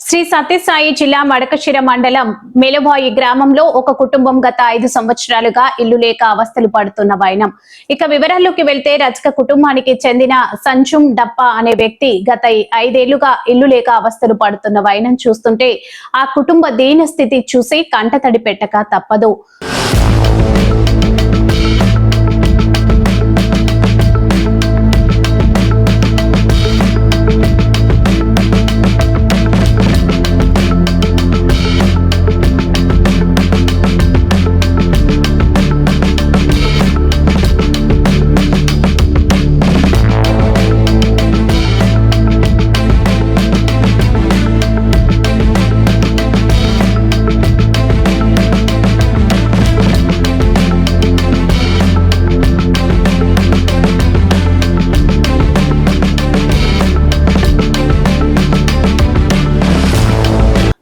శ్రీ సత్యసాయి జిల్లా మడకశిర మండలం మెలవాయి గ్రామంలో ఒక కుటుంబం గత 5 సంవత్సరాలుగా ఇల్లు లేక అవస్థలు పడుతున్న వైనం. ఇక వివరాల్లోకి వెళ్తే రజక కుటుంబానికి చెందిన సంచుం డప్ప అనే వ్యక్తి గత 5 ఏళ్లుగా ఇల్లు లేక అవస్థలు పడుతున్న వైనం చూస్తుంటే ఆ కుటుంబ దీన స్థితి చూసి కంటతడి పెట్టక తప్పదు.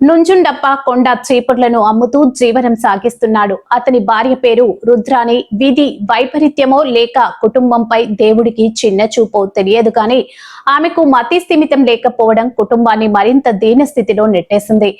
నుంజుండప్ప కొండ చీపుర్లను అమ్ముతూ జీవనం సాగిస్తున్నాడు. అతని భార్య పేరు రుద్రాని. విధి వైపరీత్యమో లేక కుటుంబంపై దేవుడికి చిన్న చూపో తెలియదు కానీ ఆమెకు మతి స్థిమితం లేకపోవడం కుటుంబాన్ని మరింత దీన స్థితిలో నెట్టేసింది.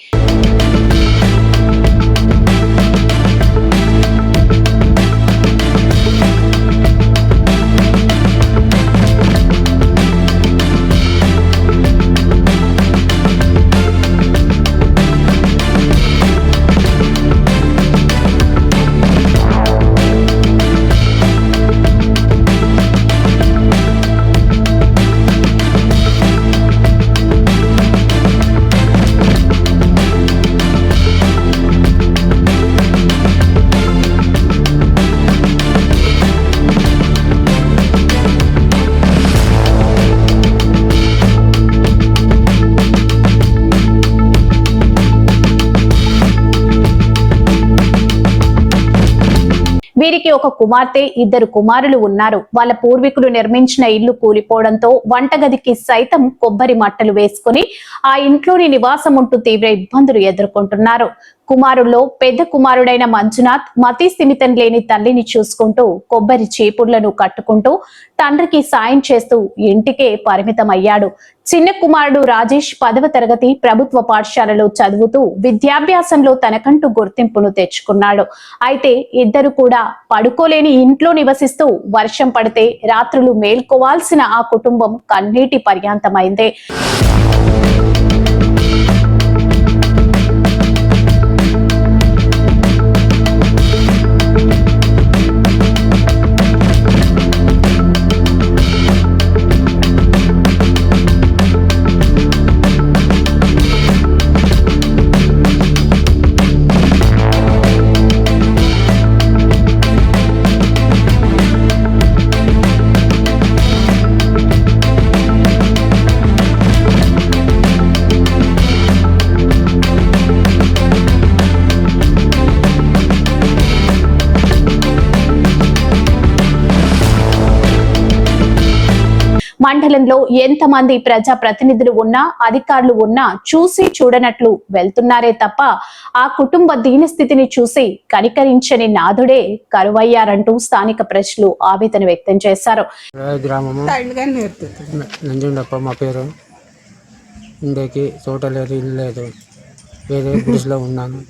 వీరికి ఒక కుమార్తె, 2 కుమారులు ఉన్నారు. వాళ్ళ పూర్వీకులు నిర్మించిన ఇల్లు కూలిపోవడంతో వంటగదికి సైతం కొబ్బరి మట్టలు వేసుకుని ఆ ఇంట్లోని నివాసం ఉంటూ తీవ్ర ఇబ్బందులు ఎదుర్కొంటున్నారు. కుమారుల్లో పెద్ద కుమారుడైన మంజునాథ్ మతి స్థిమితం లేని తల్లిని చూసుకుంటూ కొబ్బరి చీపుర్లను కట్టుకుంటూ తండ్రికి సాయం చేస్తూ ఇంటికే పరిమితమయ్యాడు. చిన్న కుమారుడు రాజేష్ 10వ తరగతి ప్రభుత్వ పాఠశాలలో చదువుతూ విద్యాభ్యాసంలో తనకంటూ గుర్తింపును తెచ్చుకున్నాడు. అయితే ఇద్దరు కూడా పడుకోలేని ఇంట్లో నివసిస్తూ వర్షం పడితే రాత్రులు మేల్కోవాల్సిన ఆ కుటుంబం కన్నీటి పర్యాంతమైందే. మండలంలో ఎంతమంది ప్రజా ప్రతినిధులు ఉన్నా, అధికారులు ఉన్నా చూసి చూడనట్లు వెళ్తున్నారే తప్ప ఆ కుటుంబ దీనస్థితిని చూసి కనికరించని నాథుడే కరువయ్యారంటూ స్థానిక ప్రజలు ఆవేదన వ్యక్తం చేశారు. మా పేరు ఇండికి తోటలేదు, ఇల్లు లేదు, వేరే గుడిలో ఉన్నాను.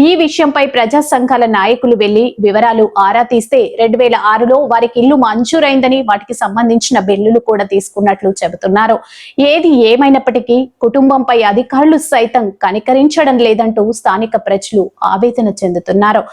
ఈ విషయంపై ప్రజా సంఘాల నాయకులు వెళ్లి వివరాలు ఆరా తీస్తే 2006లో వారికి ఇల్లు మంజూరైందని వాటికి సంబంధించిన బిల్లులు కూడా తీసుకున్నట్లు చెబుతున్నారు. ఏది ఏమైనప్పటికీ కుటుంబంపై అధికారులు సైతం కనికరించడం లేదంటూ స్థానిక ప్రజలు ఆవేదన చెందుతున్నారు.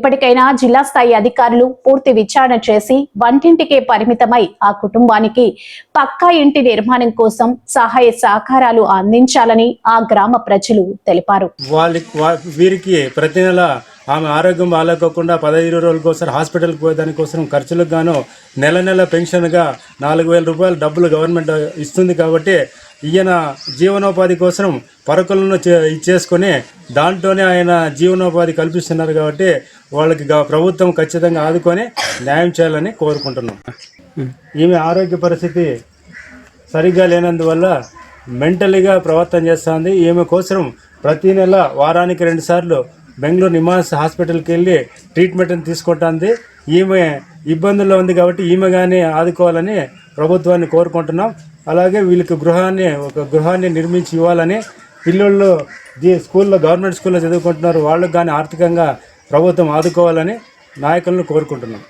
ఇప్పటికైనా జిల్లా స్థాయి అధికారులు పూర్తి విచారణ చేసి వంటింటికే పరిమితమై ఆ కుటుంబానికి పక్కా ఇంటి నిర్మాణం కోసం సహాయ సహకారాలు అందించాలని ఆ గ్రామ ప్రజలు తెలిపారు. వీరికి ప్రతి నెల ఆమె ఆరోగ్యం బాగాలేకోకుండా 15-20 రోజుల కోసం హాస్పిటల్కి పోయేదానికోసం ఖర్చులకు గాను నెల పెన్షన్గా 4,000 రూపాయలు డబ్బులు గవర్నమెంట్ ఇస్తుంది. కాబట్టి ఈయన జీవనోపాధి కోసం పరకులను చేసుకొని దాంట్లోనే ఆయన జీవనోపాధి కల్పిస్తున్నారు. కాబట్టి వాళ్ళకి ప్రభుత్వం ఖచ్చితంగా ఆదుకొని న్యాయం చేయాలని కోరుకుంటున్నాం. ఈమె ఆరోగ్య పరిస్థితి సరిగ్గా లేనందువల్ల మెంటలీగా ప్రవర్తన చేస్తుంది. ఈమె కోసం ప్రతి నెల వారానికి 2 సార్లు బెంగళూరు నిమాస్ హాస్పిటల్కి వెళ్ళి ట్రీట్మెంట్ తీసుకుంటుంది. ఈమె ఇబ్బందుల్లో ఉంది కాబట్టి ఈమె కానీ ఆదుకోవాలని ప్రభుత్వాన్ని కోరుకుంటున్నాం. అలాగే వీళ్ళకి ఒక గృహాన్ని నిర్మించి ఇవ్వాలని, పిల్లలు స్కూల్లో గవర్నమెంట్ స్కూల్లో చదువుకుంటున్నారు, వాళ్ళకి కానీ ఆర్థికంగా ప్రభుత్వం ఆదుకోవాలని నాయకులను కోరుకుంటున్నాం.